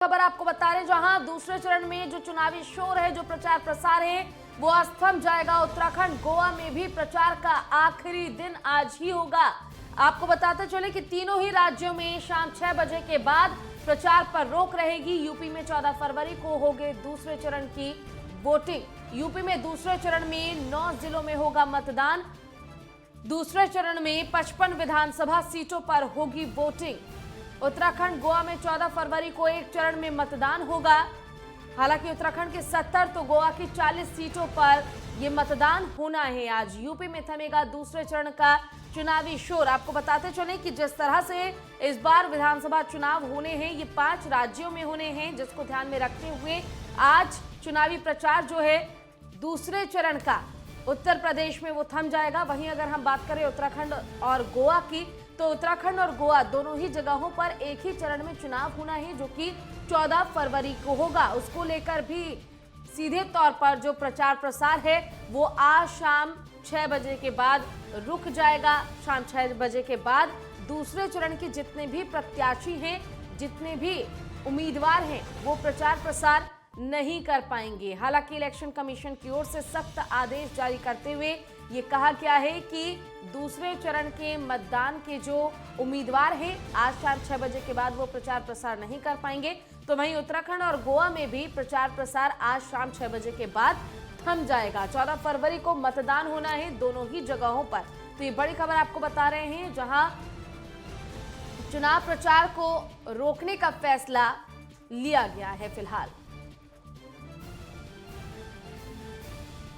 खबर आपको बता रहे हैं, जहां दूसरे चरण में जो चुनावी शोर है, जो प्रचार प्रसार है, वो आज थम जाएगा। उत्तराखंड गोवा में भी प्रचार का आखिरी दिन आज ही होगा। आपको बताते चले कि तीनों ही राज्यों में शाम 6 बजे के बाद प्रचार पर रोक रहेगी। यूपी में 14 फरवरी को होगी दूसरे चरण की वोटिंग। यूपी में दूसरे चरण में 9 जिलों में होगा मतदान। दूसरे चरण में 55 विधानसभा सीटों पर होगी वोटिंग। उत्तराखंड गोवा में 14 फरवरी को एक चरण में मतदान होगा। हालांकि उत्तराखंड की 70 तो गोवा की 40 सीटों पर यह मतदान होना है। आज यूपी में थमेगा दूसरे चरण का चुनावी शोर। आपको बताते चले कि जिस तरह से इस बार विधानसभा चुनाव होने हैं, ये 5 राज्यों में होने हैं, जिसको ध्यान में रखते हुए आज चुनावी प्रचार जो है दूसरे चरण का उत्तर प्रदेश में वो थम जाएगा। वहीं अगर हम बात करें उत्तराखंड और गोवा की, तो उत्तराखंड और गोवा दोनों ही जगहों पर एक ही चरण में चुनाव होना है, जो कि 14 फरवरी को होगा। उसको लेकर भी सीधे तौर पर जो प्रचार प्रसार है वो आज शाम 6 बजे के बाद रुक जाएगा। शाम 6 बजे के बाद दूसरे चरण के जितने भी प्रत्याशी हैं, जितने भी उम्मीदवार हैं, वो प्रचार प्रसार नहीं कर पाएंगे। हालांकि इलेक्शन कमीशन की ओर से सख्त आदेश जारी करते हुए ये कहा गया है कि दूसरे चरण के मतदान के जो उम्मीदवार हैं, आज शाम 6 बजे के बाद वो प्रचार प्रसार नहीं कर पाएंगे। तो वहीं उत्तराखंड और गोवा में भी प्रचार प्रसार आज शाम 6 बजे के बाद थम जाएगा। 14 फरवरी को मतदान होना है दोनों ही जगहों पर। तो ये बड़ी खबर आपको बता रहे हैं, जहां चुनाव प्रचार को रोकने का फैसला लिया गया है फिलहाल।